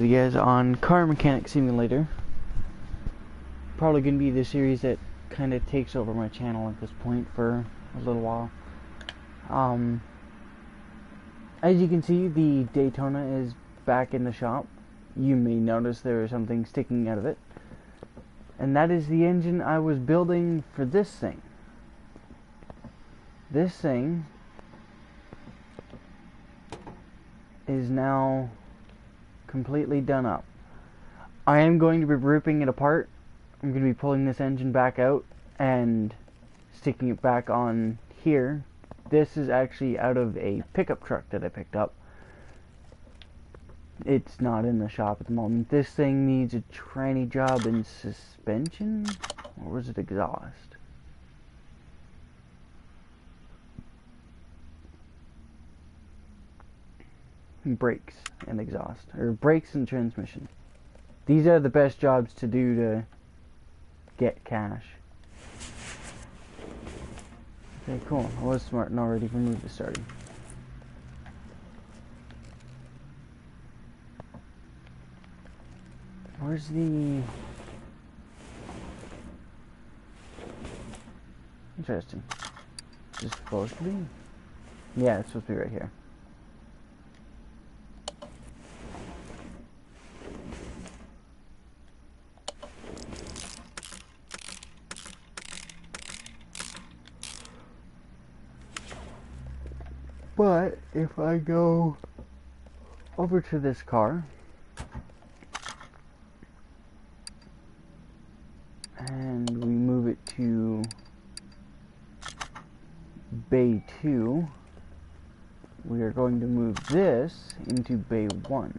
You guys on Car Mechanic Simulator. Probably gonna be the series that kind of takes over my channel at this point for a little while. As you can see, the Daytona is back in the shop. You may notice there is something sticking out of it, and that is the engine I was building for this thing. This thing is now completely done up. I am going to be ripping it apart. I'm going to be pulling this engine back out and sticking it back on here. This is actually out of a pickup truck that I picked up. It's not in the shop at the moment. This thing needs a tranny job in suspension, or was it exhaust? Brakes and exhaust, or brakes and transmission. These are the best jobs to do to get cash. Okay, cool. I was smart and already removed the starting. Where's the... Interesting. Is this supposed to be? Yeah, it's supposed to be right here. But if I go over to this car and we move it to Bay 2, we are going to move this into Bay 1.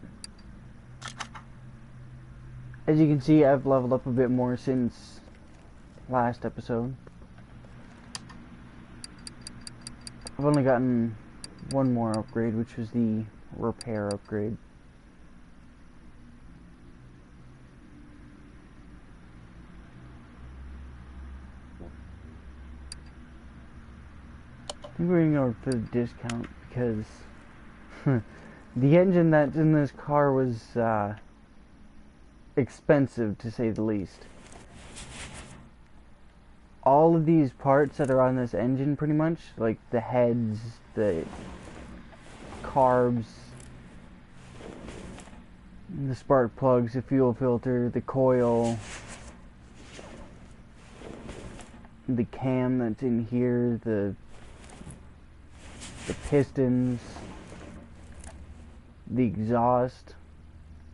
As you can see, I've leveled up a bit more since last episode. I've only gotten one more upgrade, which was the repair upgrade. I think we're going to go for the discount because the engine that's in this car was expensive, to say the least. All of these parts that are on this engine, pretty much, like the heads, the carbs, the spark plugs, the fuel filter, the coil, the cam that's in here, the pistons, the exhaust,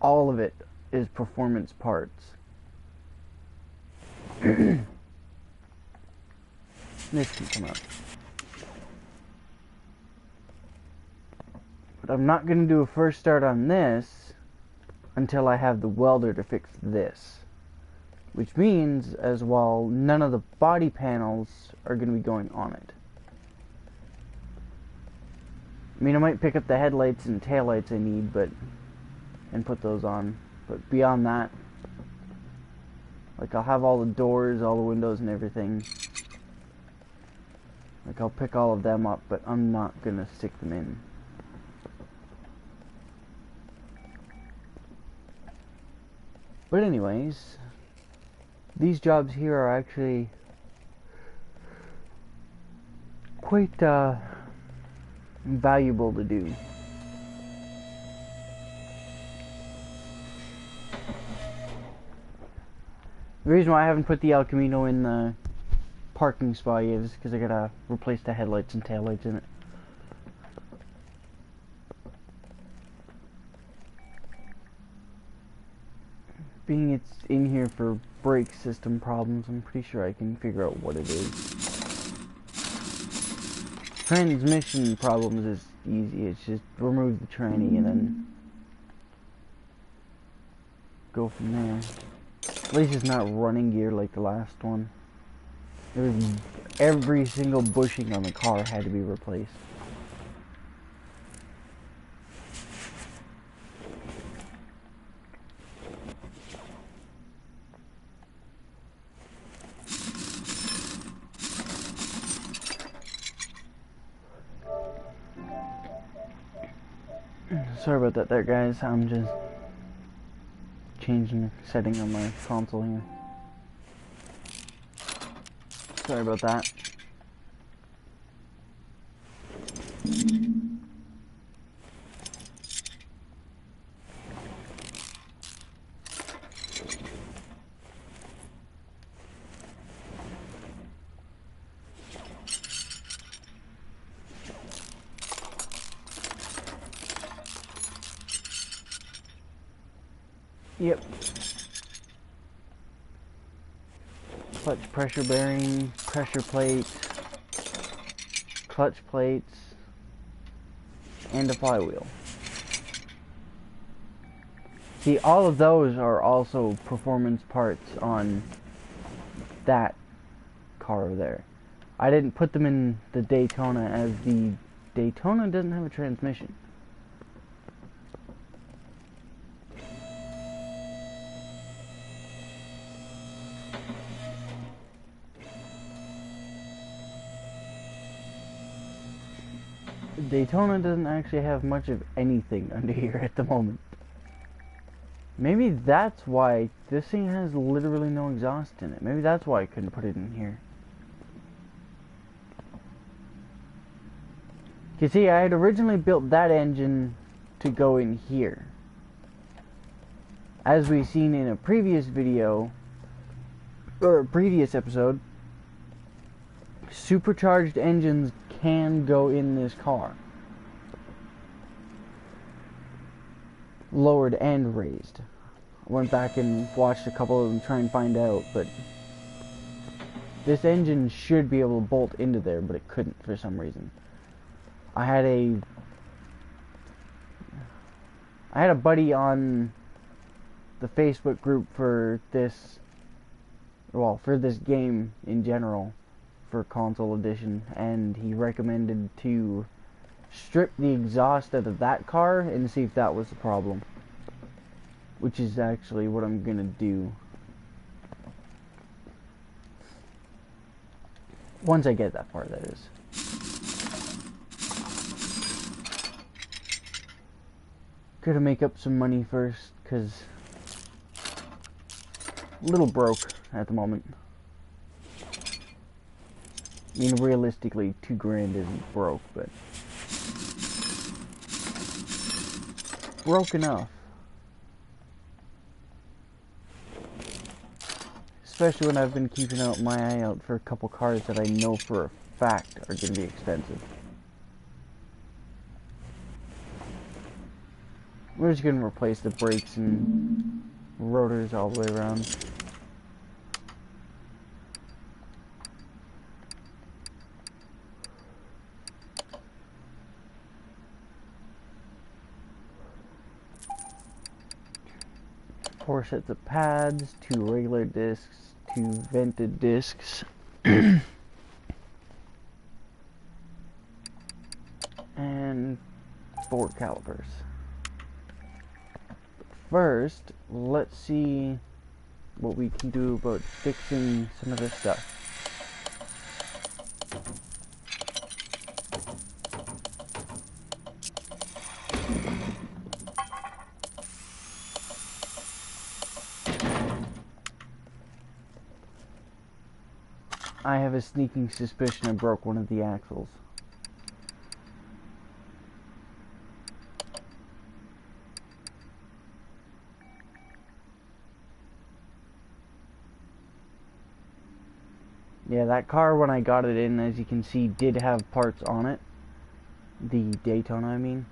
all of it is performance parts. This can come up. But I'm not going to do a first start on this until I have the welder to fix this. Which means, as well, none of the body panels are going to be going on it. I mean, I might pick up the headlights and taillights I need, and put those on. But beyond that, like, I'll have all the doors, all the windows and everything. Like, I'll pick all of them up, but I'm not gonna stick them in. But anyways, these jobs here are actually quite valuable to do. The reason why I haven't put the El Camino in the parking spot yet is because I gotta replace the headlights and taillights in it. Being it's in here for brake system problems, I'm pretty sure I can figure out what it is. Transmission problems is easy. It's just remove the tranny and then go from there. At least it's not running gear like the last one. Every single bushing on the car had to be replaced. Sorry about that there, guys. I'm just changing a setting on my console here. Sorry about that. Yep. Clutch pressure bearing, pressure plate, clutch plates, and a flywheel. See, all of those are also performance parts on that car over there. I didn't put them in the Daytona as the Daytona doesn't have a transmission. Daytona doesn't actually have much of anything under here at the moment. Maybe that's why this thing has literally no exhaust in it. Maybe that's why I couldn't put it in here. You see, I had originally built that engine to go in here. As we've seen in a previous video, or a previous episode, supercharged engines can go in this car. Lowered and raised. I went back and watched a couple of them try and find out, but this engine should be able to bolt into there, but it couldn't for some reason. I had a buddy on the Facebook group for this, well, for this game in general, for console edition, and he recommended to strip the exhaust out of that car and see if that was the problem, which is actually what I'm gonna do once I get that far, that is. Gotta make up some money first, cause a little broke at the moment. I mean, realistically, $2,000 isn't broke, but broke enough. Especially when I've been keeping my eye out for a couple cars that I know for a fact are going to be expensive. We're just going to replace the brakes and rotors all the way around. Four sets of pads, 2 regular discs, 2 vented discs, and 4 calipers. First, let's see what we can do about fixing some of this stuff. I have a sneaking suspicion I broke one of the axles. Yeah, that car, when I got it in, as you can see, did have parts on it. The Daytona, I mean.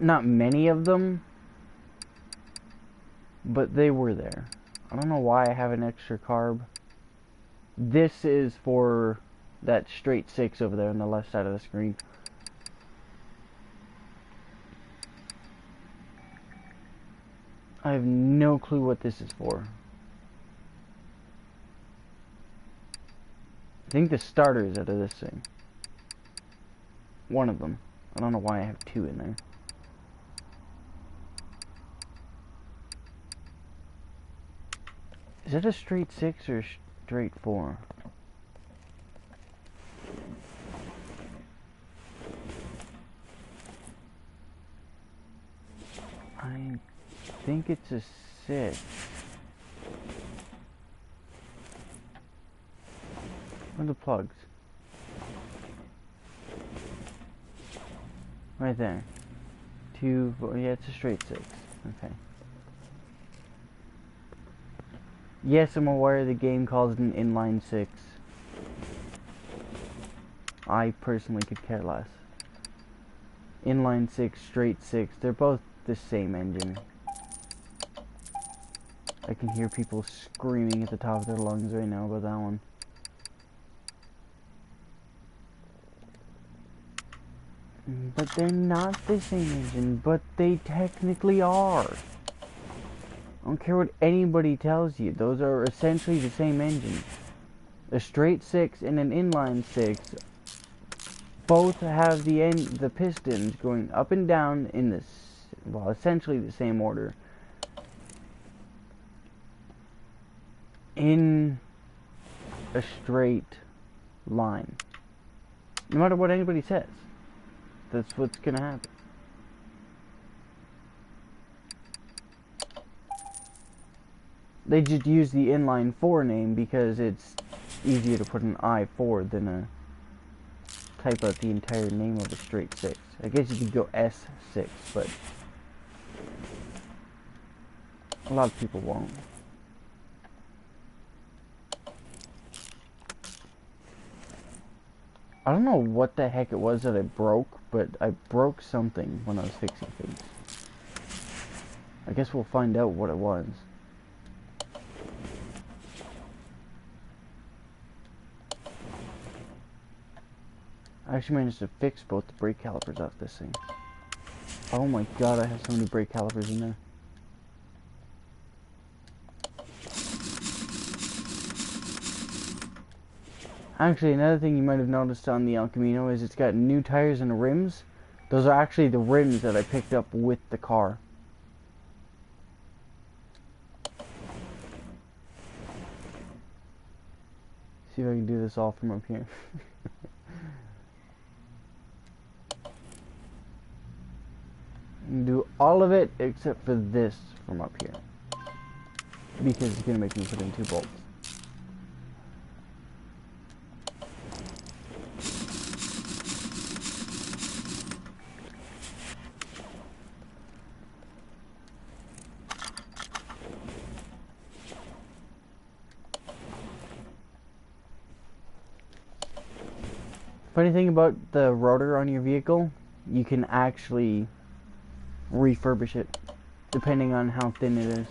Not many of them, but they were there. I don't know why I have an extra carb. This is for that straight 6 over there on the left side of the screen. I have no clue what this is for. I think the starter is out of this thing. One of them. I don't know why I have 2 in there. Is it a straight 6 or a straight 4? I think it's a 6. Where are the plugs? Right there. 2, 4, yeah, it's a straight 6. Okay. Yes, I'm aware the game calls it an inline 6. I personally could care less. Inline 6, straight 6, they're both the same engine. I can hear people screaming at the top of their lungs right now about that one. But they're not the same engine, but they technically are. I don't care what anybody tells you, those are essentially the same engine. A straight 6 and an inline 6 both have the pistons going up and down in this, well, essentially the same order. In a straight line. No matter what anybody says. That's what's gonna happen. They just use the inline 4 name because it's easier to put an I4 than a type out the entire name of a straight 6. I guess you could go S6, but a lot of people won't. I don't know what the heck it was that I broke, but I broke something when I was fixing things. I guess we'll find out what it was. I actually managed to fix both the brake calipers off this thing. Oh my god, I have so many brake calipers in there. Actually, another thing you might have noticed on the El Camino is it's got new tires and rims. Those are actually the rims that I picked up with the car. See if I can do this all from up here. I can do all of it except for this from up here. Because it's going to make me put in 2 bolts. Funny thing about the rotor on your vehicle, you can actually refurbish it depending on how thin it is.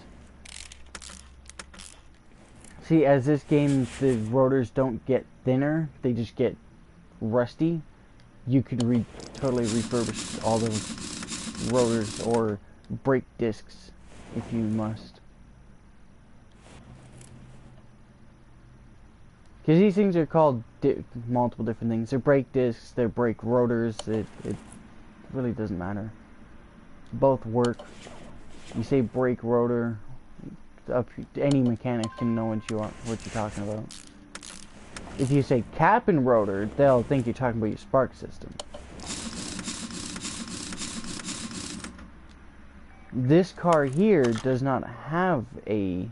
See, as this game, the rotors don't get thinner, they just get rusty. You could totally refurbish all the rotors or brake discs if you must. Because these things are called multiple different things. They're brake discs, they're brake rotors, it really doesn't matter. Both work. You say brake rotor, any mechanic can know what you're talking about. If you say cap and rotor, they'll think you're talking about your spark system. This car here does not have a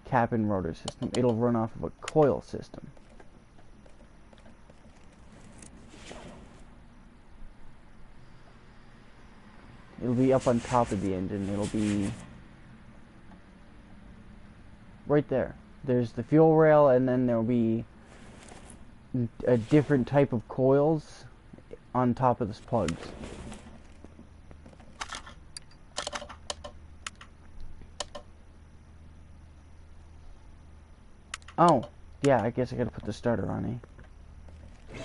cap and rotor system. It'll run off of a coil system. It'll be up on top of the engine. It'll be right there. There's the fuel rail, and then there'll be a different type of coils on top of this plugs. Oh, yeah, I guess I gotta put the starter on, eh?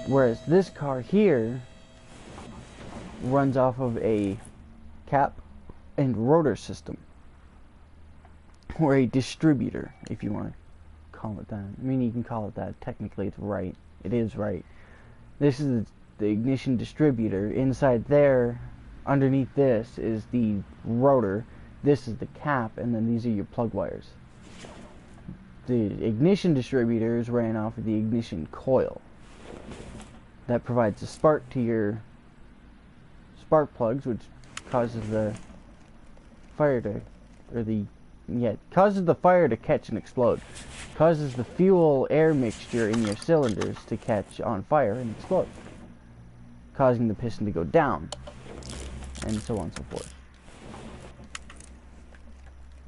Whereas this car here runs off of a cap and rotor system. Or a distributor, if you want to call it that. I mean, you can call it that. Technically, it's right. It is right. This is the ignition distributor. Inside there, underneath this, is the rotor. This is the cap, and then these are your plug wires. The ignition distributor is ran off of the ignition coil. That provides a spark to your spark plugs, which causes the fire to, causes the fire to catch and explode. Causes the fuel air mixture in your cylinders to catch on fire and explode, causing the piston to go down, and so on and so forth.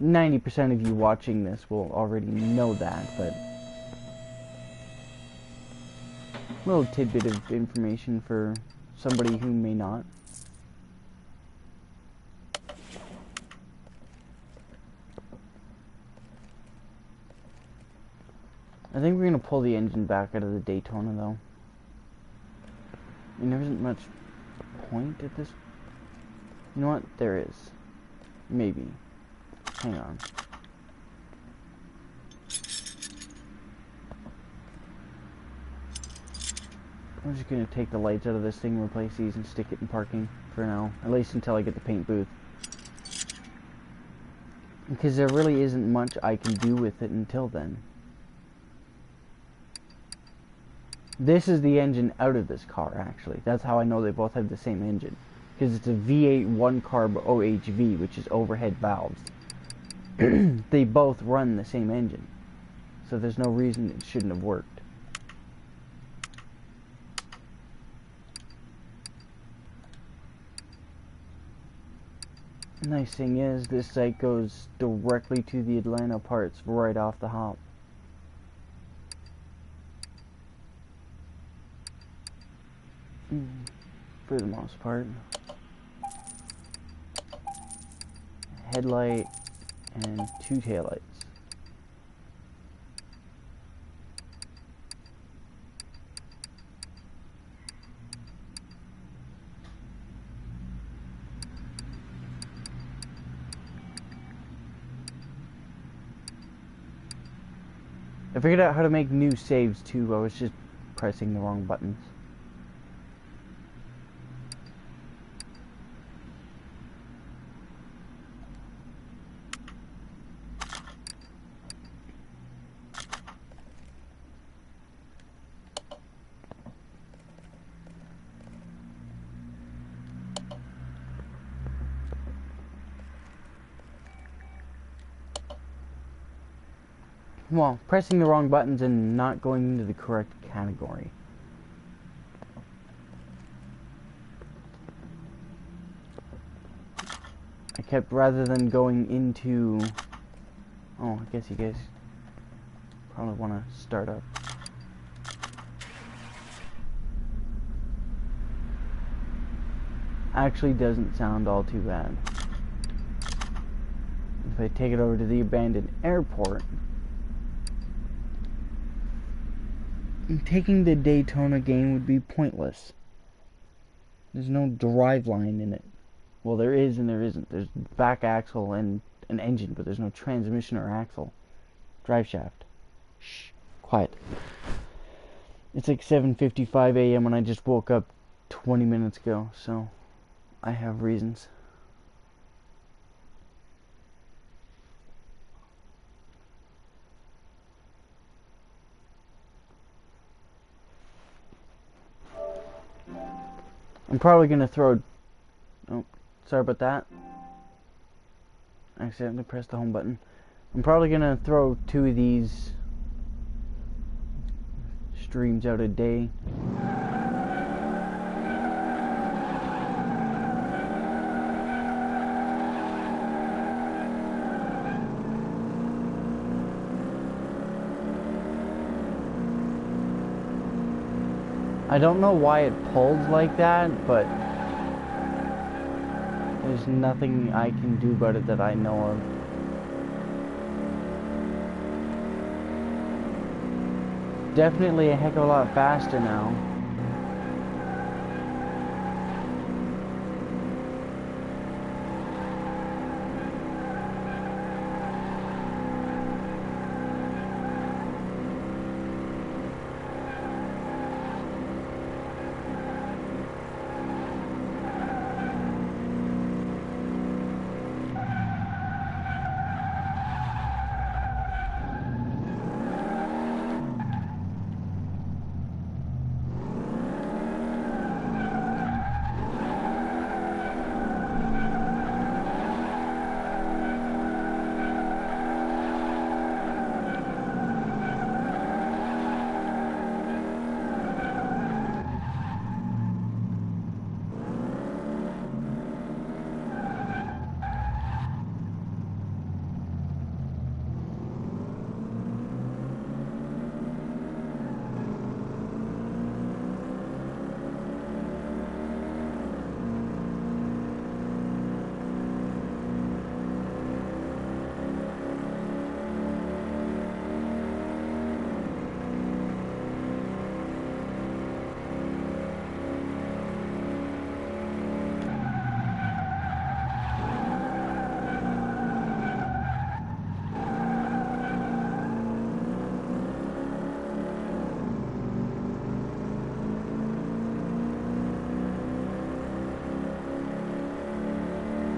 90% of you watching this will already know that, but a little tidbit of information for somebody who may not. I think we're going to pull the engine back out of the Daytona, though. I mean, there isn't much point at this. You know what? There is. Maybe. Hang on. I'm just going to take the lights out of this thing, replace these, and stick it in parking for now. At least until I get the paint booth. Because there really isn't much I can do with it until then. This is the engine out of this car, actually. That's how I know they both have the same engine. Because it's a V8 1-carb OHV, which is overhead valves. They both run the same engine. So there's no reason it shouldn't have worked. The nice thing is, this site goes directly to the Atlanta parts right off the hop. For the most part. Headlight and 2 taillights. I figured out how to make new saves too. I was just pressing the wrong buttons. Well, pressing the wrong buttons and not going into the correct category. I kept, rather than going into... Oh, I guess you guys probably want to start up. Actually doesn't sound all too bad. If I take it over to the abandoned airport... Taking the Daytona game would be pointless. There's no drive line in it. Well, there is and there isn't. There's back axle and an engine, but there's no transmission or axle. Drive shaft. Shh. Quiet. It's like 7:55 a.m. when I just woke up 20 minutes ago, so I have reasons. I'm probably going to throw... Oh, sorry about that. I accidentally pressed the home button. I'm probably going to throw 2 of these streams out a day. I don't know why it pulled like that, but there's nothing I can do about it that I know of. Definitely a heck of a lot faster now.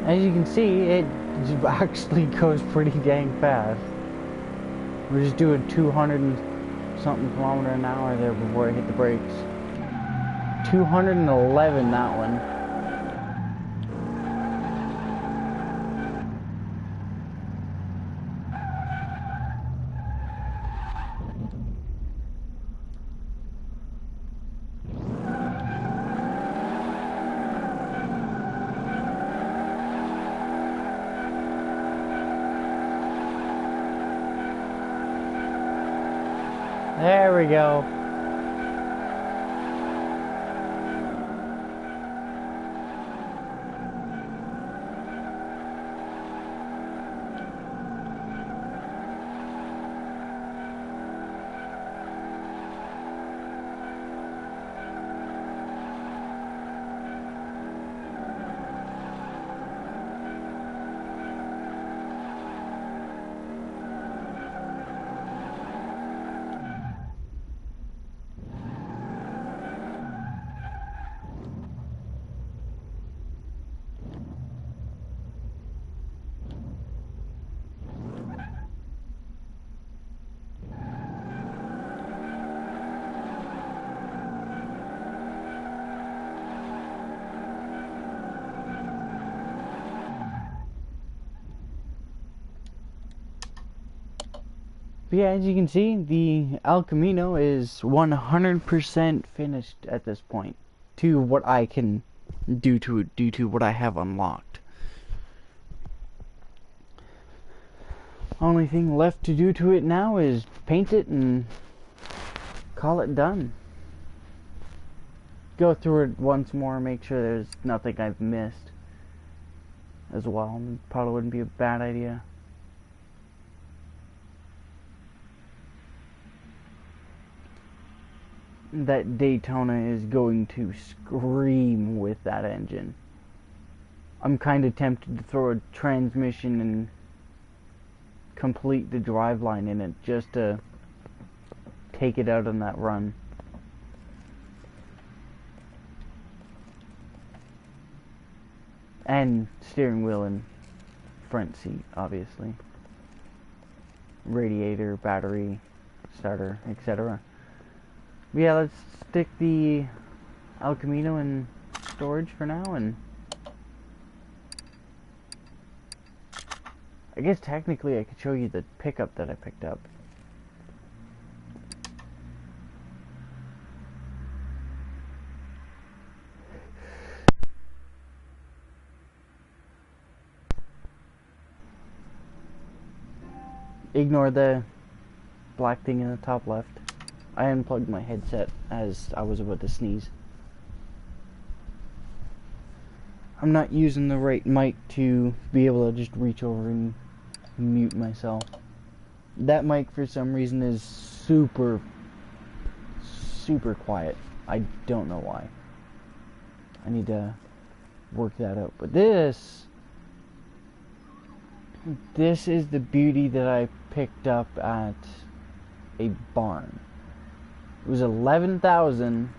As you can see, it actually goes pretty dang fast. We're just doing 200 and something kilometer an hour there before I hit the brakes. 211, that one. There we go. But yeah, as you can see, the El Camino is 100% finished at this point, to what I can do to it, due to what I have unlocked. Only thing left to do to it now is paint it and call it done. Go through it once more, make sure there's nothing I've missed as well. Probably wouldn't be a bad idea. That Daytona is going to scream with that engine. I'm kind of tempted to throw a transmission and complete the driveline in it just to take it out on that run. And steering wheel and front seat, obviously. Radiator, battery, starter, etc. Yeah, let's stick the El Camino in storage for now, and I guess technically I could show you the pickup that I picked up. Ignore the black thing in the top left. I unplugged my headset as I was about to sneeze. I'm not using the right mic to be able to just reach over and mute myself. That mic for some reason is super quiet. I don't know why. I need to work that out. But this is the beauty that I picked up at a barn. It was 11,000.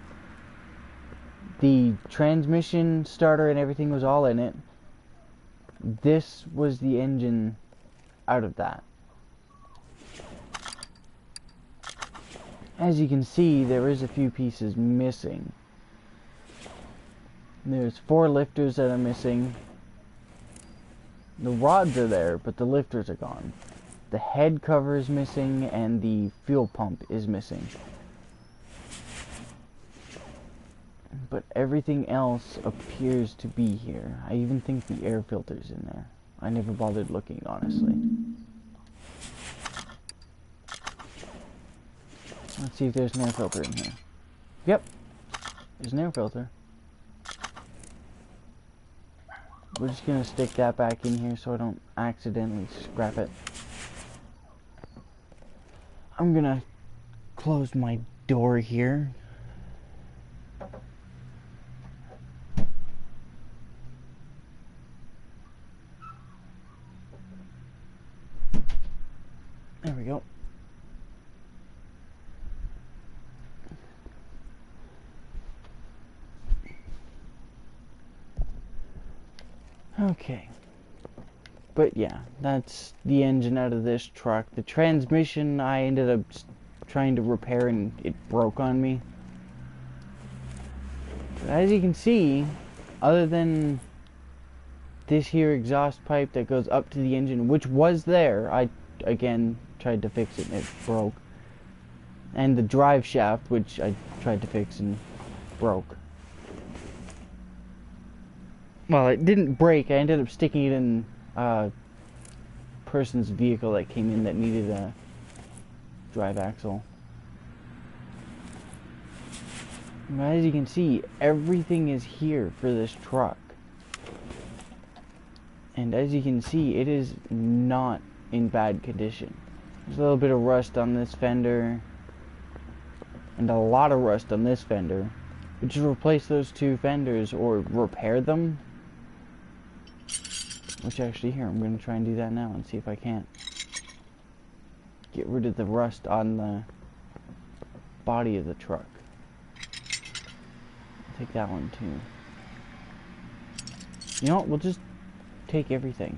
The transmission, starter, and everything was all in it. This was the engine out of that. As you can see, there is a few pieces missing. There's 4 lifters that are missing. The rods are there, but the lifters are gone. The head cover is missing, and the fuel pump is missing. But everything else appears to be here. I even think the air filter's in there. I never bothered looking, honestly. Let's see if there's an air filter in here. Yep, there's an air filter. We're just gonna stick that back in here so I don't accidentally scrap it. I'm gonna close my door here. There we go. Okay. But yeah, that's the engine out of this truck. The transmission I ended up trying to repair and it broke on me. But as you can see, other than this here exhaust pipe that goes up to the engine, which was there, I again tried to fix it and it broke. And the drive shaft, which I tried to fix and broke. Well, it didn't break. I ended up sticking it in a person's vehicle that came in that needed a drive axle. And as you can see, everything is here for this truck. And as you can see, it is not in bad condition. There's a little bit of rust on this fender. And a lot of rust on this fender. But just replace those two fenders or repair them. Which actually, here, I'm going to try and do that now and see if I can't get rid of the rust on the body of the truck. I'll take that one too. You know what, we'll just take everything.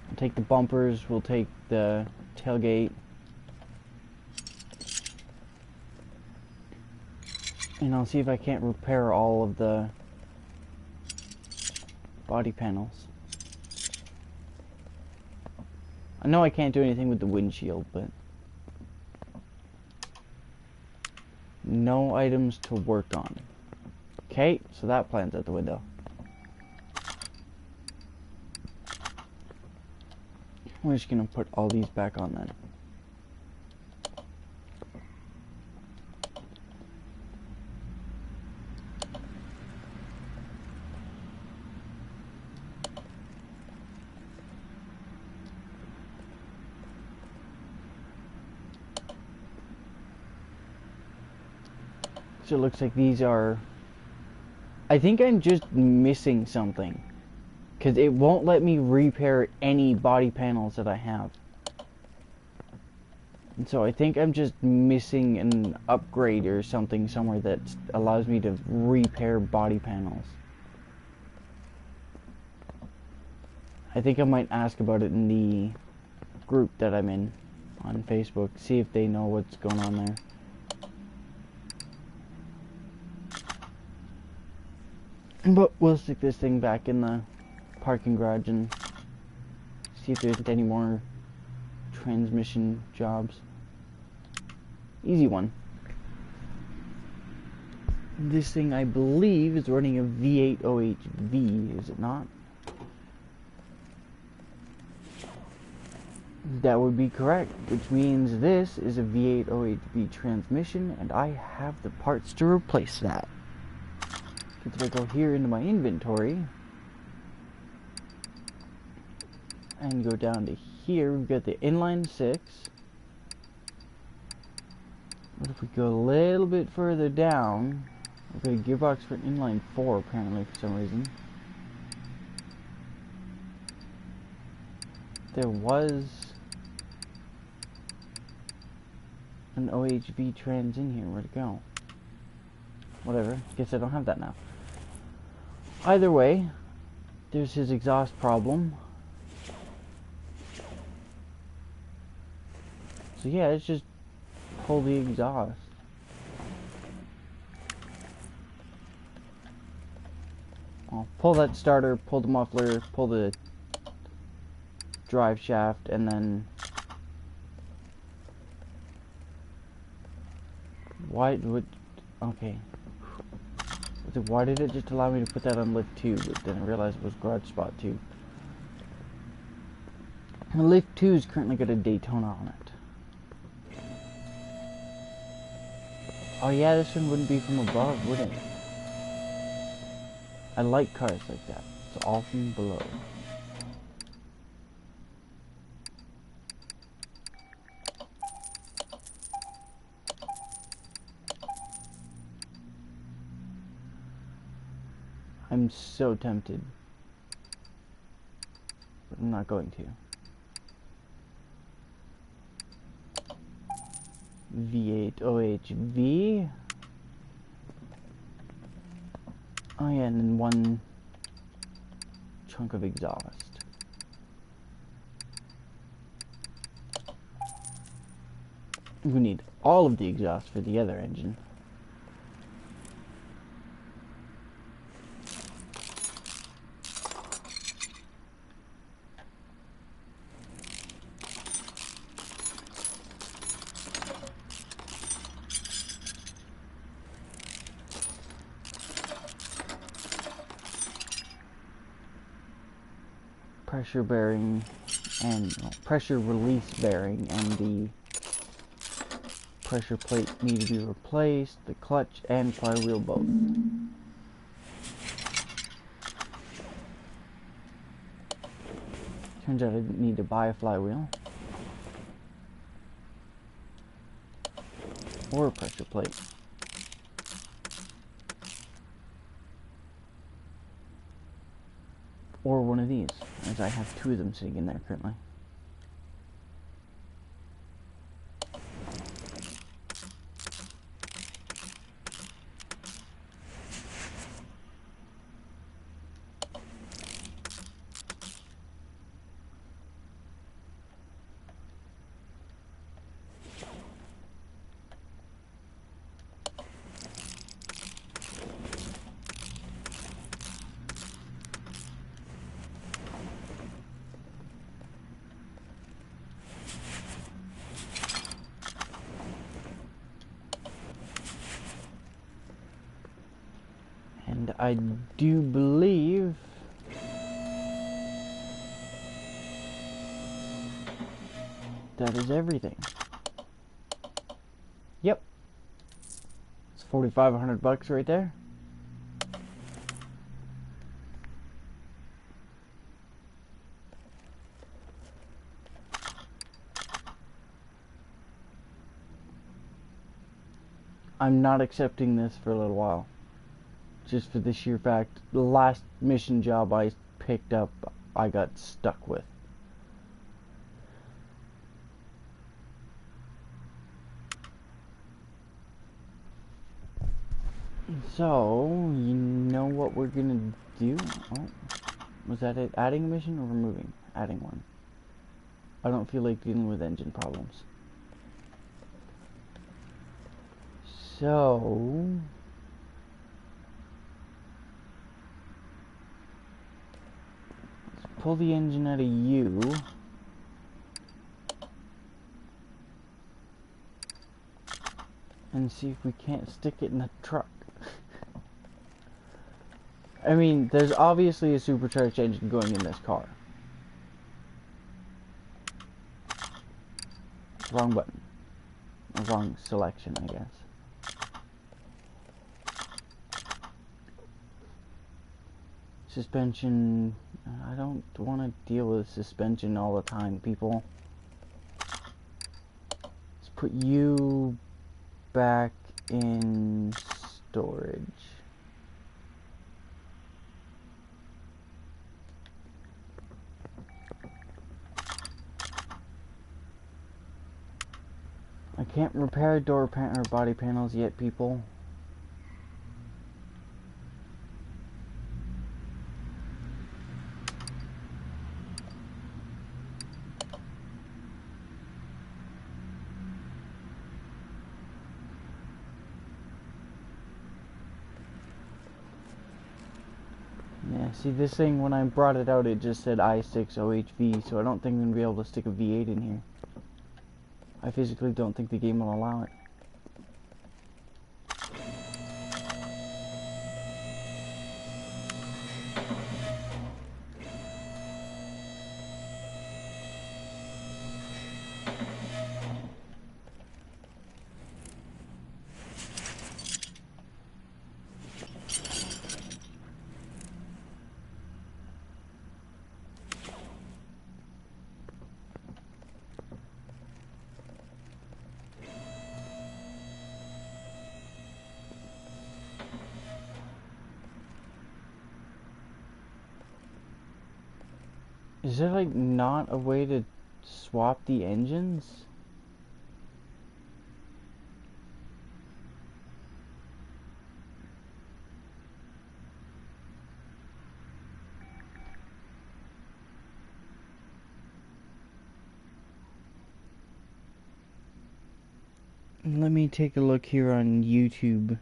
We'll take the bumpers, we'll take the tailgate. And I'll see if I can't repair all of the body panels. I know I can't do anything with the windshield, but no items to work on. Okay, so that plan's out the window. We're just gonna put all these back on then. So it looks like these are... I think I'm just missing something. Because it won't let me repair any body panels that I have. And so I think I'm just missing an upgrade or something somewhere that allows me to repair body panels. I think I might ask about it in the group that I'm in on Facebook. See if they know what's going on there. But we'll stick this thing back in the parking garage and see if there's any more transmission jobs. Easy one. This thing, I believe, is running a V8 OHV, is it not? That would be correct, which means this is a V8 OHV transmission, and I have the parts to replace that. So I go here into my inventory and go down to here. We've got the inline 6. But if we go a little bit further down, we've got a gearbox for inline 4 apparently for some reason. There was an OHV trans in here. Where'd it go? Whatever. Guess I don't have that now. Either way, there's his exhaust problem. So yeah, it's just pull the exhaust. I'll pull that starter, pull the muffler, pull the drive shaft, and then why would... okay. Why did it just allow me to put that on lift 2, but then I realized it was garage spot 2. And lift 2 is currently got a Daytona on it. Oh yeah, this one wouldn't be from above, would it? I like cars like that. It's all from below. I'm so tempted, but I'm not going to. V8 OHV. Oh yeah, and then one chunk of exhaust. We need all of the exhaust for the other engine. Pressure bearing and pressure release bearing and the pressure plate need to be replaced, the clutch and flywheel both. Turns out I didn't need to buy a flywheel or a pressure plate. Or one of these, as I have two of them sitting in there currently. And I do believe that is everything. Yep. It's $4,500 right there. I'm not accepting this for a little while. Just for the sheer fact, the last mission job I picked up, I got stuck with. So, you know what we're gonna do? Oh, was that it? Adding a mission or removing? Adding one. I don't feel like dealing with engine problems. So... pull the engine out of you. And see if we can't stick it in the truck. I mean, there's obviously a supercharged engine going in this car. Wrong button. Wrong selection, I guess. Suspension. I don't want to deal with suspension all the time, people. Let's put you back in storage. I can't repair door or body panels yet, people. Yeah, see this thing, when I brought it out, it just said i6OHV, so I don't think I'm going to be able to stick a V8 in here. I physically don't think the game will allow it. Is there like not a way to swap the engines? Let me take a look here on YouTube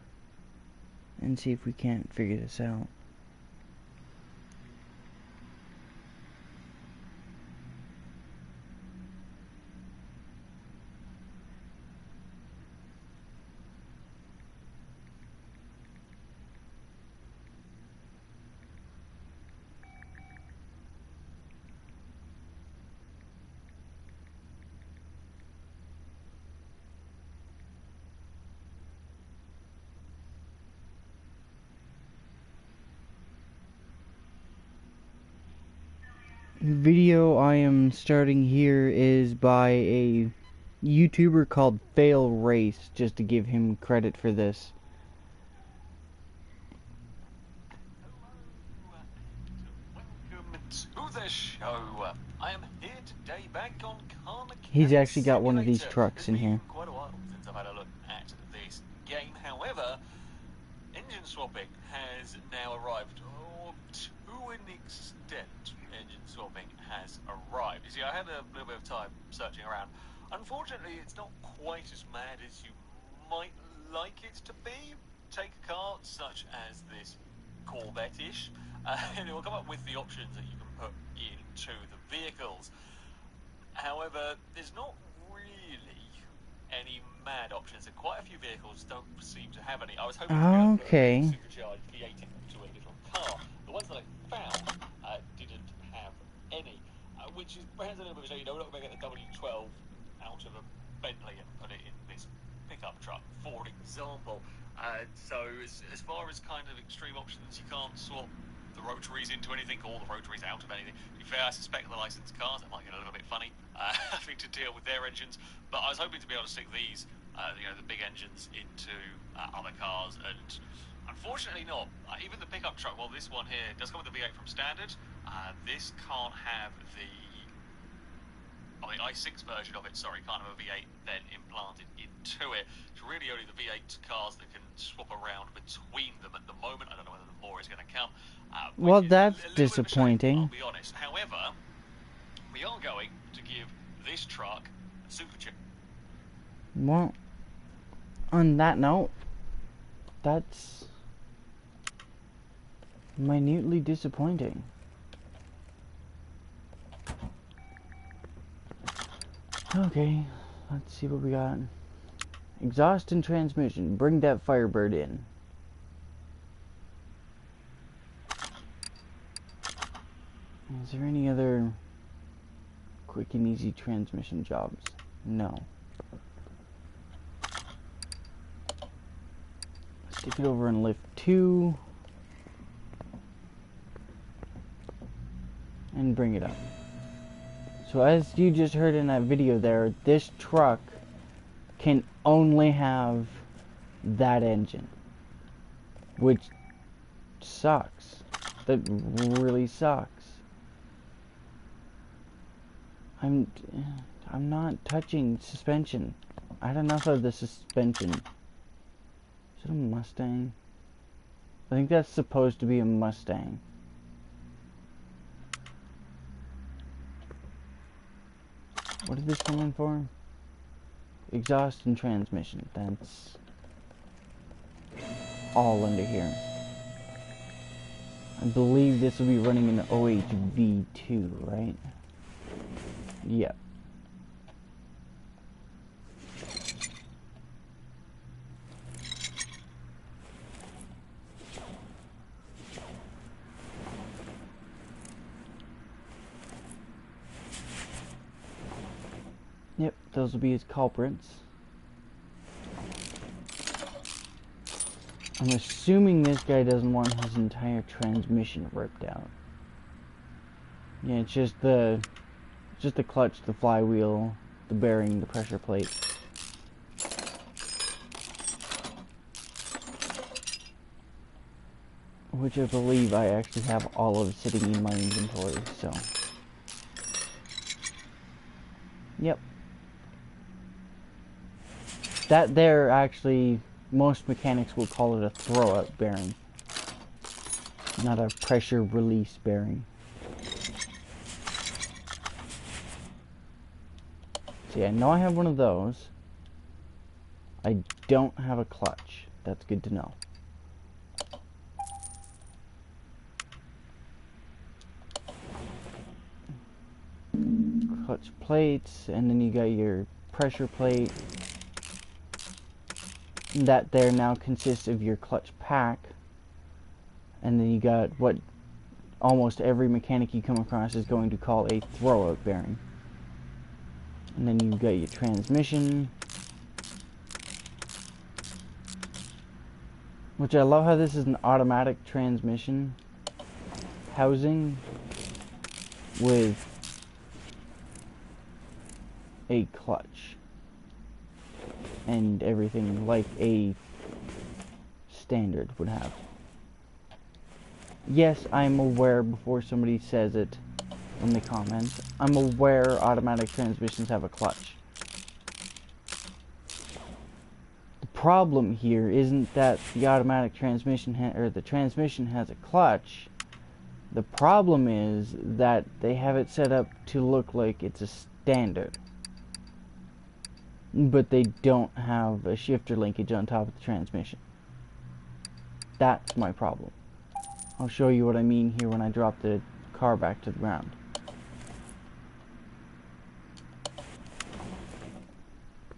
and see if we can't figure this out. Video I am starting here is by a YouTuber called Fail Race, just to give him credit for this. Welcome to the show. I am here today back on Car Mechanic He's actually got one of these Simulator. trucks in It's been here. quite a while since I've had a look at this game. However, engine swapping has now arrived. Oh, to an extent, engine swapping has arrived. You see, I had a little bit of time searching around. Unfortunately, it's not quite as mad as you might like it to be. Take a car such as this Corvette-ish, and it will come up with the options that you can put into the vehicles. However, there's not really any mad options, and quite a few vehicles don't seem to have any. I was hoping to be able to supercharge V8 into a little car. The ones that I found didn't have any, which is perhaps a little bit of a shame. We're not going to get the W12 out of a Bentley and put it in this pickup truck, for example. So as far as kind of extreme options, you can't swap the rotaries into anything, or the rotaries out of anything. To be fair, I suspect the licensed cars, that might get a little bit funny, having to deal with their engines, but I was hoping to be able to stick these, the big engines into other cars, and unfortunately not. Even the pickup truck, well, this one here does come with the V8 from standard. This can't have the i6 version of it, sorry, can't have a V8 then implanted into it. It's really only the V8 cars that can swap around between them at the moment. I don't know whether the more is going to come. Well, that's disappointing. I'll be honest. However, we are going to give this truck a supercharge. Well, on that note, that's minutely disappointing. Okay, let's see what we got. Exhaust and transmission. Bring that Firebird in. Is there any other quick and easy transmission jobs? No. Stick it over in lift 2. And bring it up. So as you just heard in that video there, this truck can only have that engine, which sucks. That really sucks. I'm not touching suspension. I had enough of the suspension. Is it a Mustang? I think that's supposed to be a Mustang. What did this come in for? Exhaust and transmission. That's all under here. I believe this will be running an OHV2, right? Yep. Yep, those will be his culprits. I'm assuming this guy doesn't want his entire transmission ripped out. Yeah, it's just the clutch, the flywheel, the bearing, the pressure plate. Which I believe I actually have all of sitting in my inventory, so. Yep. That there, actually, most mechanics will call it a throw-up bearing, not a pressure release bearing. So yeah, now I have one of those. I don't have a clutch. That's good to know. Clutch plates, and then you got your pressure plate. That there now consists of your clutch pack. And then you got what almost every mechanic you come across is going to call a throwout bearing. And then you got your transmission. Which I love how this is an automatic transmission housing with a clutch and everything like a standard would have. Yes, I'm aware before somebody says it in the comments. I'm aware automatic transmissions have a clutch. The problem here isn't that the automatic transmission or the transmission has a clutch. The problem is that they have it set up to look like it's a standard. But they don't have a shifter linkage on top of the transmission. That's my problem. I'll show you what I mean here when I drop the car back to the ground.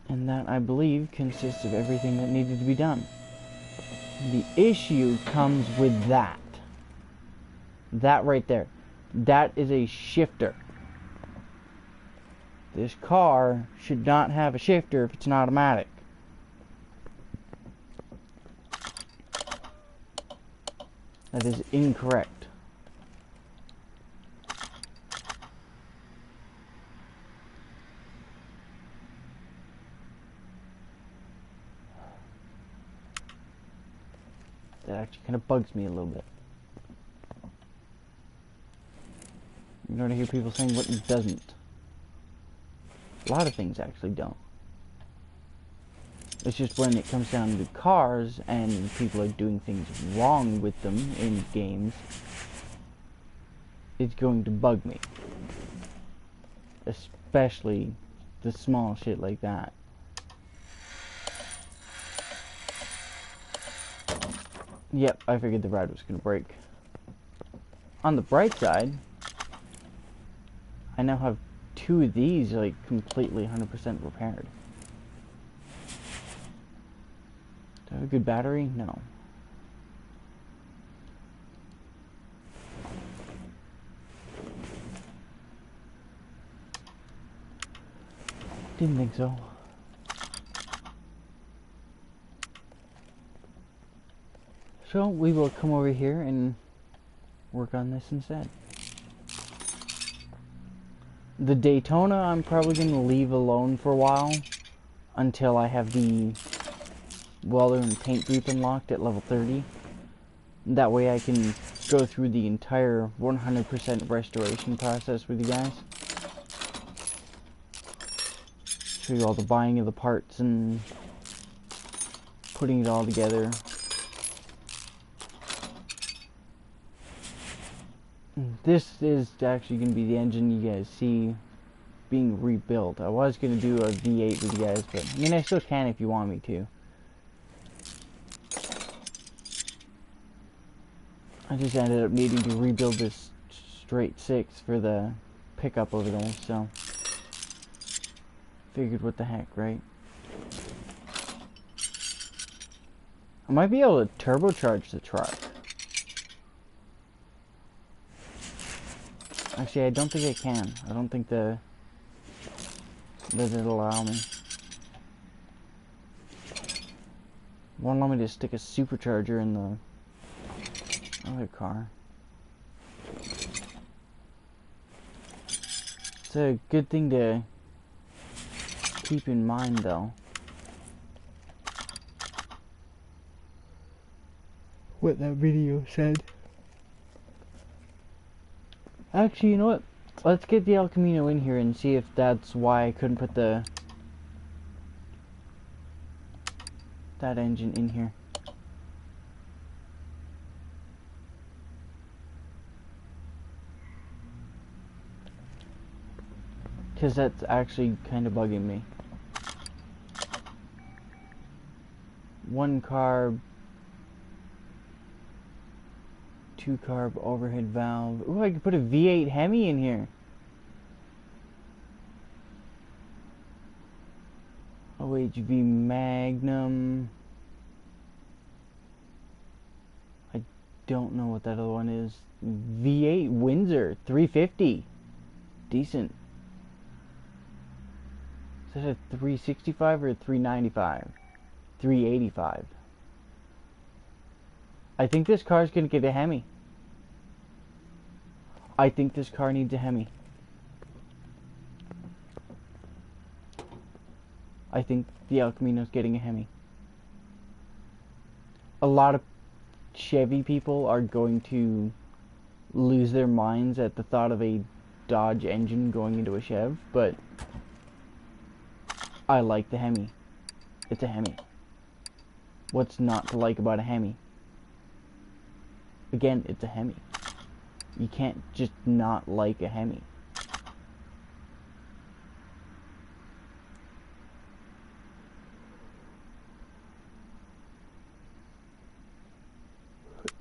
And that, I believe, consists of everything that needed to be done. The issue comes with that. That right there. That is a shifter. This car should not have a shifter if it's an automatic. That is incorrect. That actually kind of bugs me a little bit. You know, to hear people saying what it doesn't. A lot of things actually don't. It's just when it comes down to cars and people are doing things wrong with them in games, it's going to bug me. Especially the small shit like that. Yep, I figured the ride was going to break. On the bright side, I now have 2 of these like completely 100% repaired. Do I have a good battery? No. Didn't think so. So we will come over here and work on this instead. The Daytona I'm probably going to leave alone for a while until I have the welder and paint group unlocked at level 30. That way I can go through the entire 100% restoration process with you guys. Show you all the buying of the parts and putting it all together. This is actually going to be the engine you guys see being rebuilt. I was going to do a V8 with you guys, but I mean I still can if you want me to. I just ended up needing to rebuild this straight 6 for the pickup over there, so figured what the heck, right? I might be able to turbocharge the truck. Actually, I don't think I can. I don't think that it'll allow me. Won't allow me to stick a supercharger in the other car. It's a good thing to keep in mind, though. What that video said. Actually, you know what? Let's get the El Camino in here and see if that's why I couldn't put that engine in here. Because that's actually kind of bugging me. 1 carb, 2 carb overhead valve. Ooh, I could put a V8 Hemi in here. OHV Magnum. I don't know what that other one is. V8 Windsor 350. Decent. Is that a 365 or a 395? 385. I think this car's gonna get a Hemi. I think this car needs a Hemi. I think the El Camino's getting a Hemi. A lot of Chevy people are going to lose their minds at the thought of a Dodge engine going into a Chev, but I like the Hemi. It's a Hemi. What's not to like about a Hemi? Again, it's a Hemi. You can't just not like a Hemi.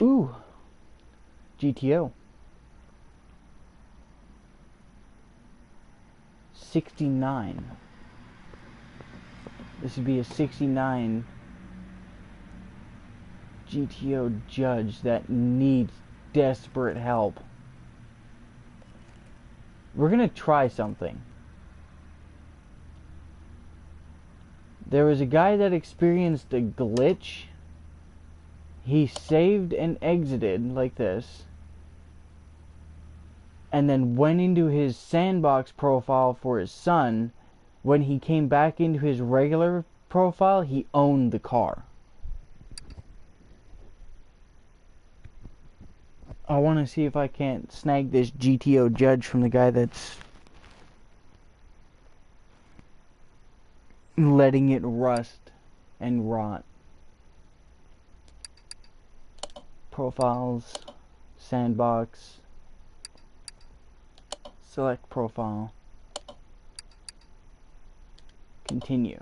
Ooh, GTO. 69. This would be a 69 GTO Judge that needs desperate help. We're gonna try something. There was a guy that experienced a glitch. He saved and exited like this, and then went into his sandbox profile for his son. When he came back into his regular profile, he owned the car. I want to see if I can't snag this GTO Judge from the guy that's letting it rust and rot. Profiles, sandbox, select profile, continue.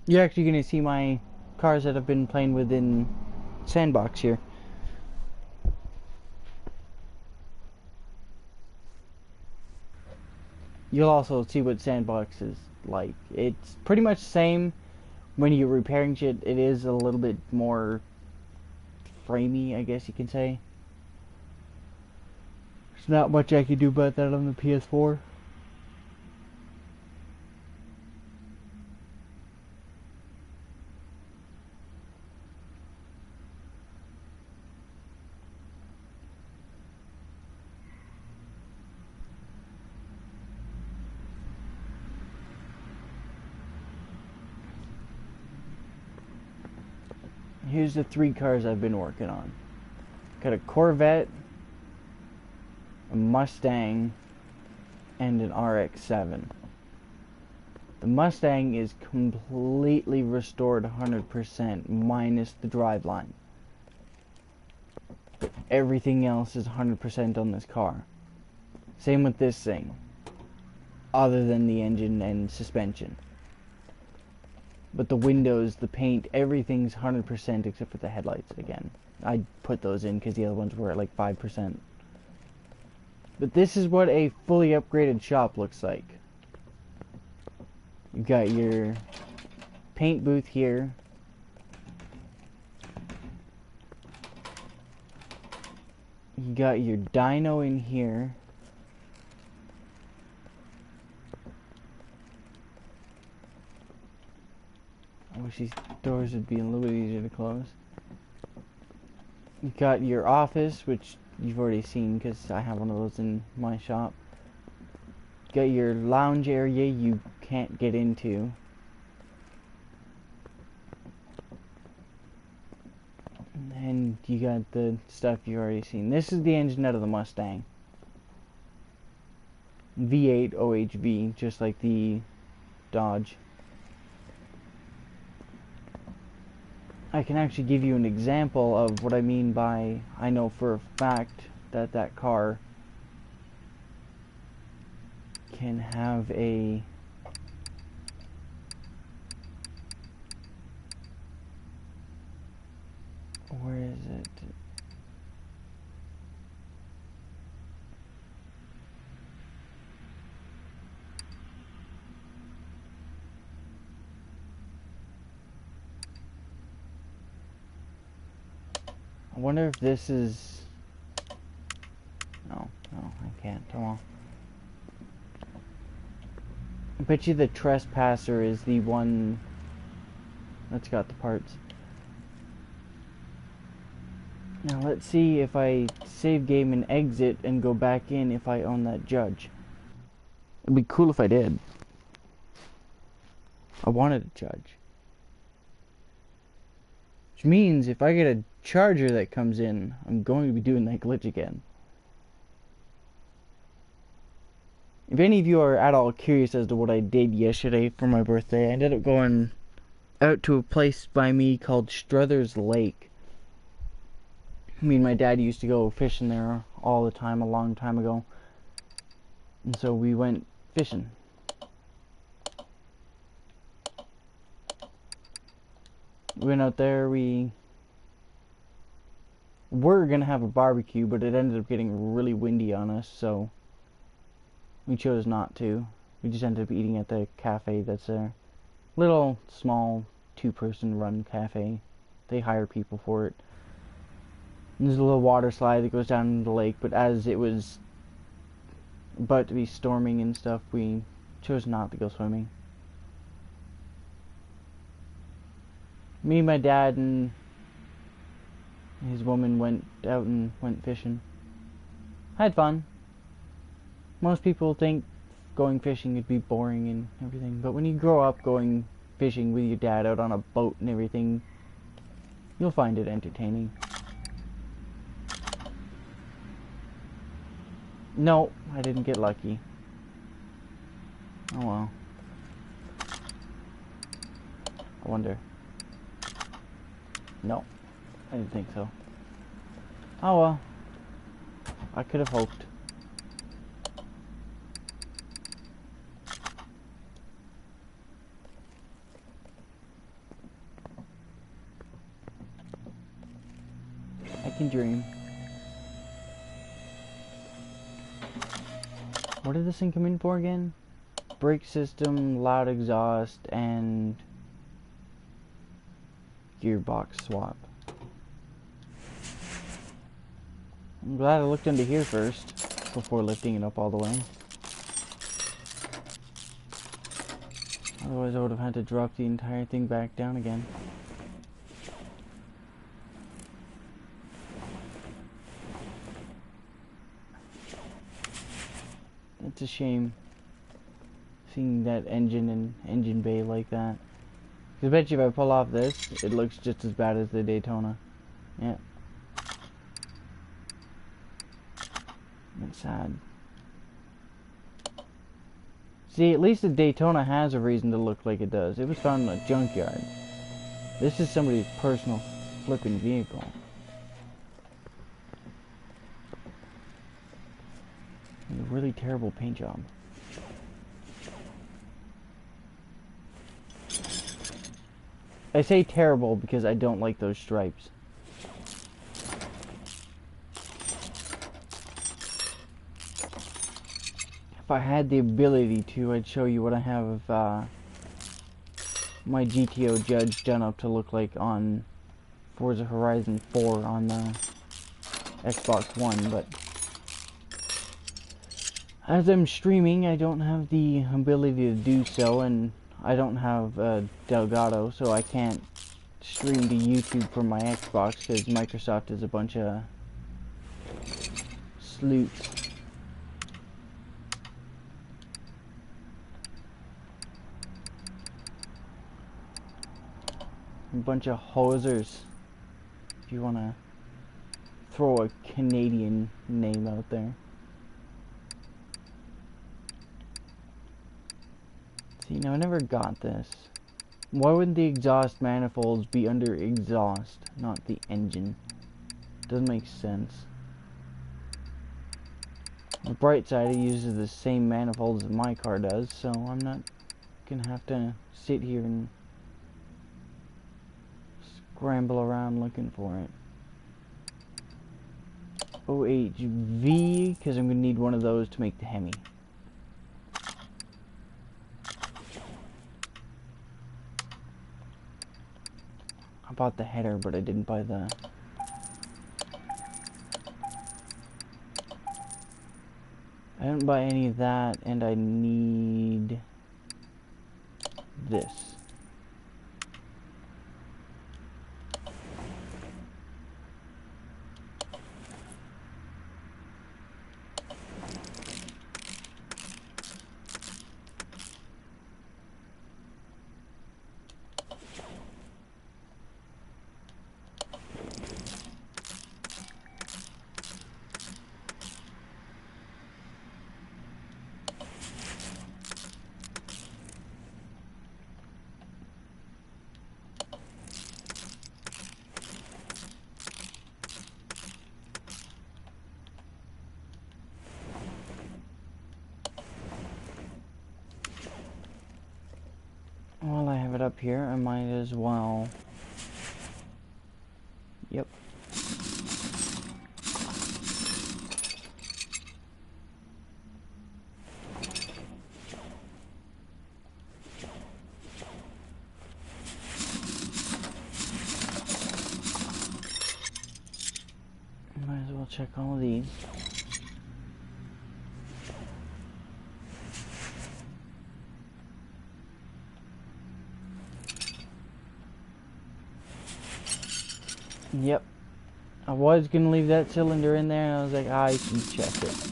You're actually going to see my cars that I've been playing with in sandbox here. You'll also see what sandbox is like. It's pretty much the same. When you're repairing shit, it is a little bit more framey, I guess you can say. There's not much I can do about that on the PS4. Here's the 3 cars I've been working on. Got a Corvette, a Mustang, and an RX-7. The Mustang is completely restored 100% minus the driveline. But everything else is 100% on this car. Same with this thing, other than the engine and suspension. But the windows, the paint, everything's 100% except for the headlights again. I put those in because the other ones were at like 5%. But this is what a fully upgraded shop looks like. You've got your paint booth here. You got your dyno in here. I wish these doors would be a little bit easier to close. You got your office, which you've already seen because I have one of those in my shop. You got your lounge area you can't get into. And you got the stuff you've already seen. This is the engine out of the Mustang. V8 OHV, just like the Dodge. I can actually give you an example of what I mean by I know for a fact that that car can have a where is it? I wonder if this is... No, I can't. Come on. I bet you the trespasser is the one that's got the parts. Now let's see if I save game and exit and go back in if I own that judge. It'd be cool if I did. I wanted a judge. Which means if I get a charger that comes in, I'm going to be doing that glitch again. If any of you are at all curious as to what I did yesterday for my birthday, I ended up going out to a place by me called Struthers Lake. Me and my dad used to go fishing there all the time a long time ago. And so we went fishing. We went out there, we were going to have a barbecue, but it ended up getting really windy on us, so we chose not to. We just ended up eating at the cafe that's there. Little, small, two-person run cafe. They hire people for it. And there's a little water slide that goes down into the lake, but as it was about to be storming and stuff, we chose not to go swimming. Me, my dad, and his woman went out and went fishing. Had fun. Most people think going fishing would be boring and everything, but when you grow up going fishing with your dad out on a boat and everything, you'll find it entertaining. No, I didn't get lucky. Oh well. I wonder. No, I didn't think so. Oh well. I could have hoped. I can dream. What did this thing come in for again? Brake system, loud exhaust, and gearbox swap. I'm glad I looked into here first before lifting it up all the way. Otherwise I would have had to drop the entire thing back down again. It's a shame seeing that engine and engine bay like that. I bet you if I pull off this, it looks just as bad as the Daytona. Yeah. That's sad. See, at least the Daytona has a reason to look like it does. It was found in a junkyard. This is somebody's personal flipping vehicle. A really terrible paint job. I say terrible because I don't like those stripes. If I had the ability to, I'd show you what I have of my GTO Judge done up to look like on Forza Horizon 4 on the Xbox One, but as I'm streaming, I don't have the ability to do so, and I don't have Delgado, so I can't stream to YouTube from my Xbox because Microsoft is a bunch of sleuths. A bunch of hosers, if you want to throw a Canadian name out there. See, now I never got this. Why wouldn't the exhaust manifolds be under exhaust, not the engine? Doesn't make sense. the bright side, it uses the same manifolds that my car does, so I'm not gonna have to sit here and scramble around looking for it. OHV, because I'm gonna need one of those to make the Hemi. I bought the header, but I didn't buy the... I didn't buy any of that, and I need this. While I have it up here, I might as well... Yep. Might as well check all of these. Yep. I was gonna leave that cylinder in there, and I was like, I should check it.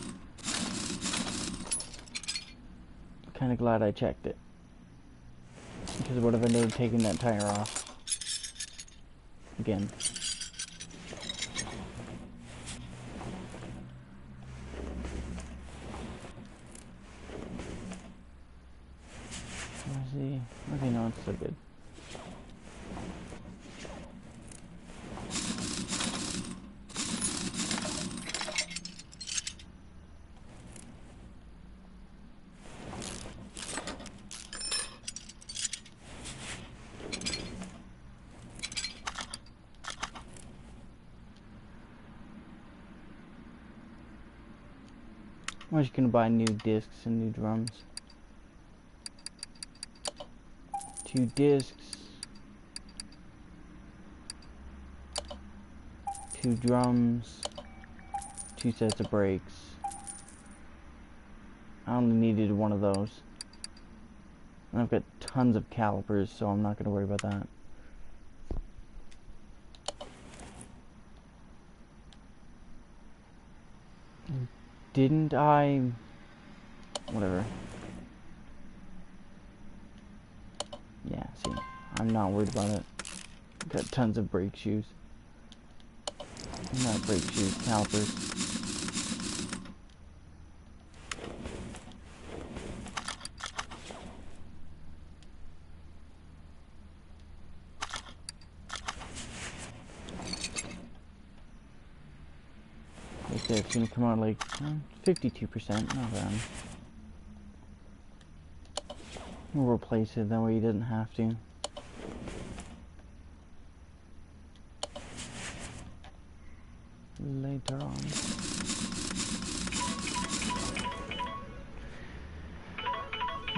Kinda glad I checked it. Because what if I ended up taking that tire off? Again. Let's see. Okay, no, it's still good. I'm just gonna buy new discs and new drums. 2 discs, 2 drums, 2 sets of brakes. I only needed one of those. And I've got tons of calipers, so I'm not gonna worry about that. Didn't I... Whatever. Yeah, see. I'm not worried about it. Got tons of brake shoes. Not brake shoes, calipers. Right there, it's gonna come out like 52%, not bad. We'll replace it, that way he doesn't have to. Later on.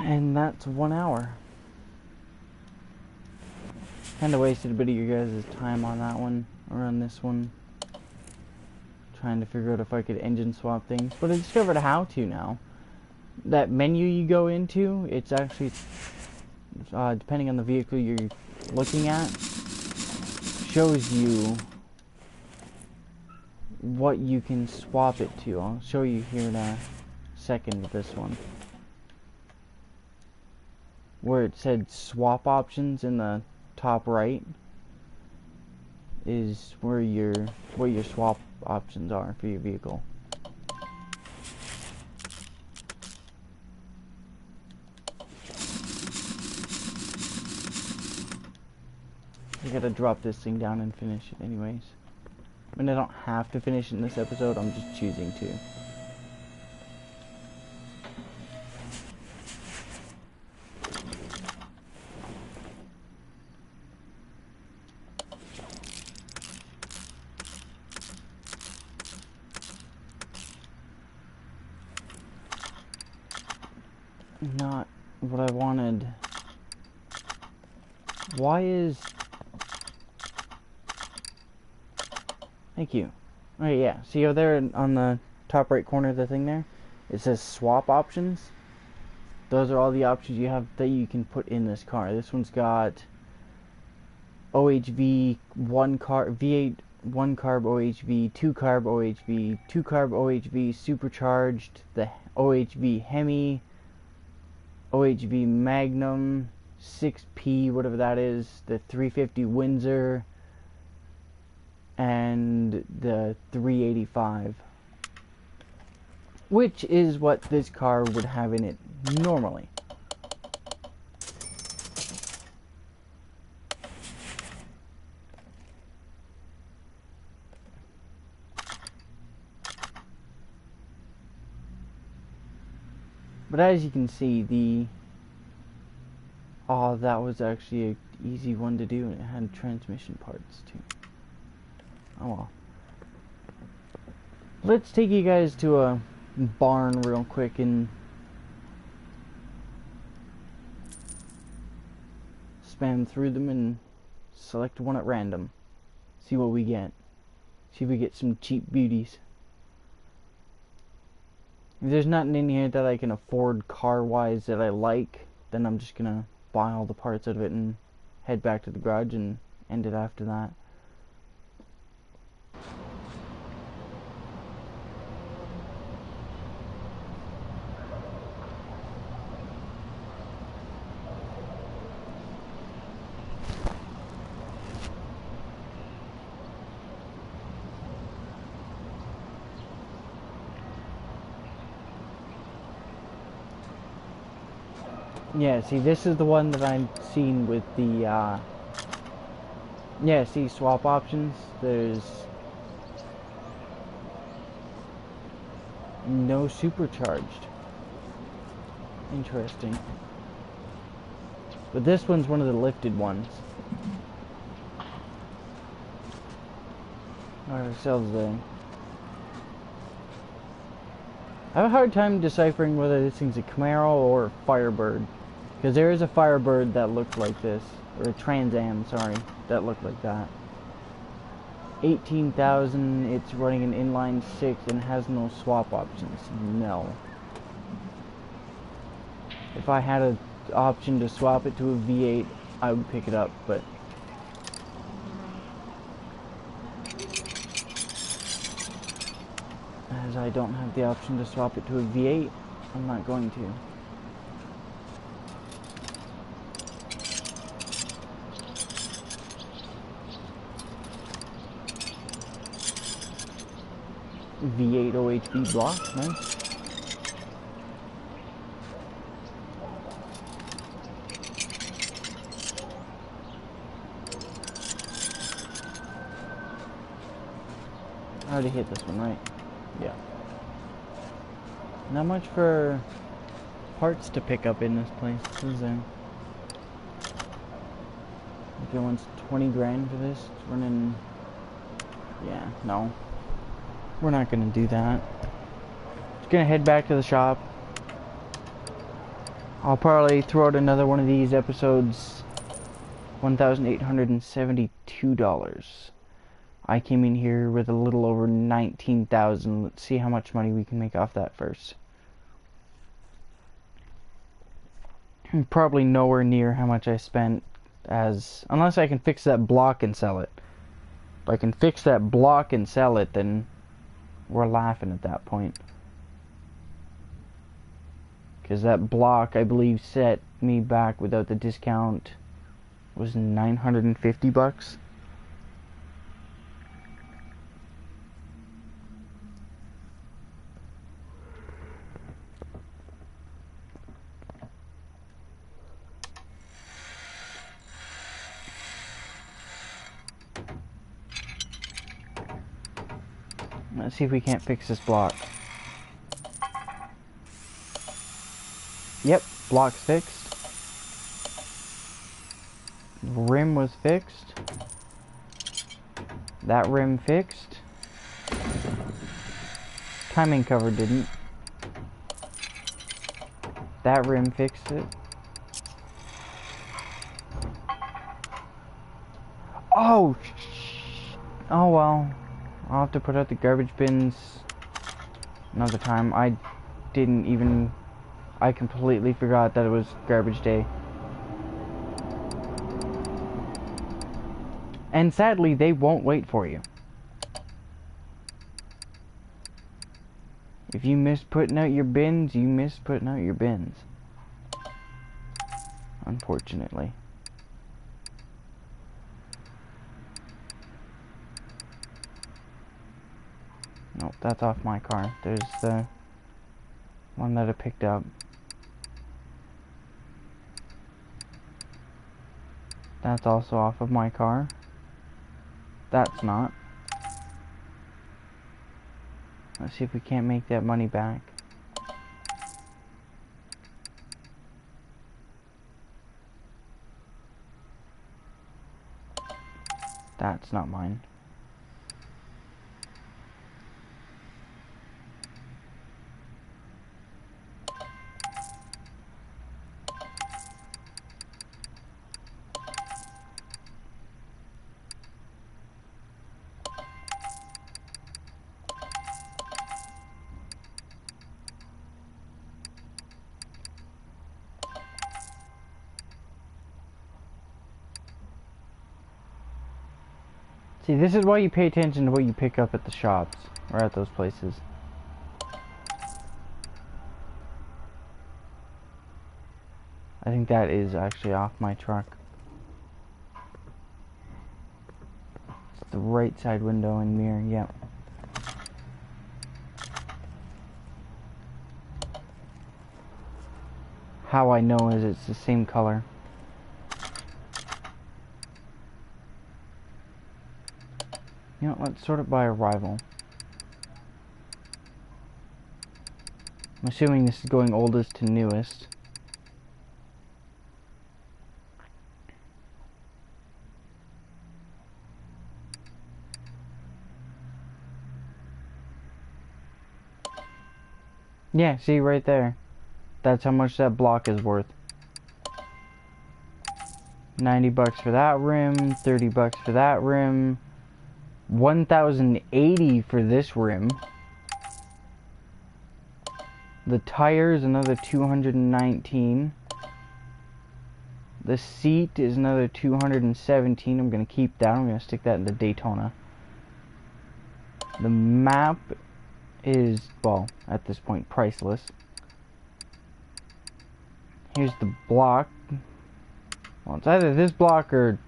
And that's 1 hour. Kinda wasted a bit of your guys' time on that one, or on this one. Trying to figure out if I could engine swap things, but I discovered how to now. That menu you go into, it's actually, depending on the vehicle you're looking at, shows you what you can swap it to. I'll show you here in a second with this one. Where it said swap options in the top right is where what your swap options are for your vehicle. I gotta drop this thing down and finish it anyways. I mean, I don't have to finish it in this episode, I'm just choosing to. not what I wanted. Why is... Thank you. Oh yeah, see over there on the top right corner of the thing there? It says swap options. Those are all the options you have that you can put in this car. This one's got OHV, V8 1 carb OHV, 2 carb OHV, 2 carb OHV supercharged, the OHV Hemi, OHV Magnum, 6P, whatever that is, the 350 Windsor, and the 385. Which is what this car would have in it normally. But as you can see, oh, that was actually an easy one to do, and it had transmission parts too. Oh well. Let's take you guys to a barn real quick and spam through them and select one at random. See what we get. See if we get some cheap beauties. If there's nothing in here that I can afford car-wise that I like, then I'm just gonna buy all the parts out of it and head back to the garage and end it after that. Yeah, see, this is the one that I'm seeing with the, yeah, see, swap options. There's no supercharged. Interesting. But this one's one of the lifted ones. Got ourselves there. I have a hard time deciphering whether this thing's a Camaro or a Firebird. Because there is a Firebird that looked like this. Or a Trans Am, sorry. That looked like that. 18,000, it's running an inline 6 and has no swap options. No. If I had an option to swap it to a V8, I would pick it up, but... as I don't have the option to swap it to a V8, I'm not going to. V8 OHV block, nice. I already hit this one, right? Yeah. Not much for parts to pick up in this place, is there? If it wants 20 grand for this, it's running... yeah, no. We're not gonna do that. Just gonna head back to the shop. I'll probably throw out another one of these episodes. $1,872. I came in here with a little over 19,000. Let's see how much money we can make off that first. Probably nowhere near how much I spent, as unless I can fix that block and sell it. If I can fix that block and sell it, then we're laughing at that point. Because that block, I believe, set me back without the discount was $950. Let's see if we can't fix this block. Yep, block's fixed. Rim was fixed. That rim fixed. Timing cover didn't. that rim fixed it. Oh! Oh well. I'll have to put out the garbage bins another time. I completely forgot that it was garbage day. And sadly, they won't wait for you. If you miss putting out your bins, you miss putting out your bins. Unfortunately. Nope, that's off my car. There's the one that I picked up. That's also off of my car. That's not. Let's see if we can't make that money back. That's not mine. See, this is why you pay attention to what you pick up at the shops, or at those places. I think that is actually off my truck. It's the right side window and mirror, yep. How I know is it's the same color. You know, let's sort it by arrival. I'm assuming this is going oldest to newest. Yeah, see right there. That's how much that block is worth. 90 bucks for that rim, 30 bucks for that rim, 1,080 for this rim. The tires, another 219. The seat is another 217. I'm gonna keep that. I'm gonna stick that in the Daytona. The map is, well, at this point, priceless. Here's the block. Well, it's either this block or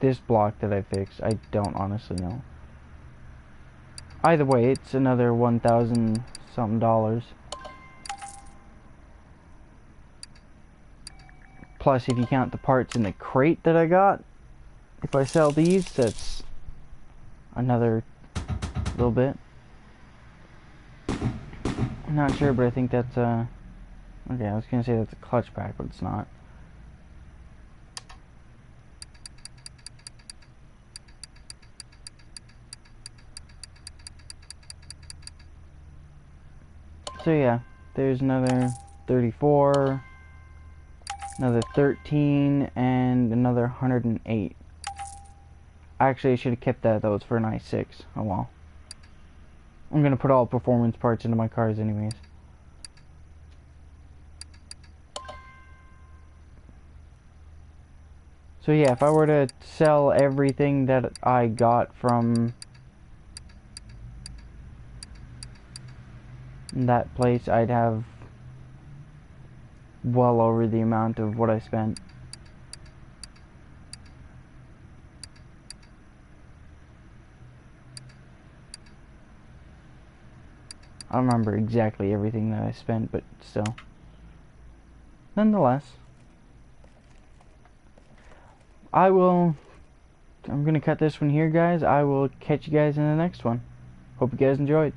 this block that I fixed. I don't honestly know. Either way, it's another 1,000 something dollars. Plus, if you count the parts in the crate that I got, if I sell these, that's another little bit. I'm not sure, but I think that's okay, I was gonna say that's a clutch pack, but it's not. So yeah, there's another 34, another 13, and another 108. Actually, I should have kept that though. It's for an i6. Oh well. I'm gonna put all performance parts into my cars anyways. So yeah, if I were to sell everything that I got from that place, I'd have well over the amount of what I spent. I don't remember exactly everything that I spent, but still. Nonetheless, I'm gonna cut this one here, guys. I will catch you guys in the next one. Hope you guys enjoyed.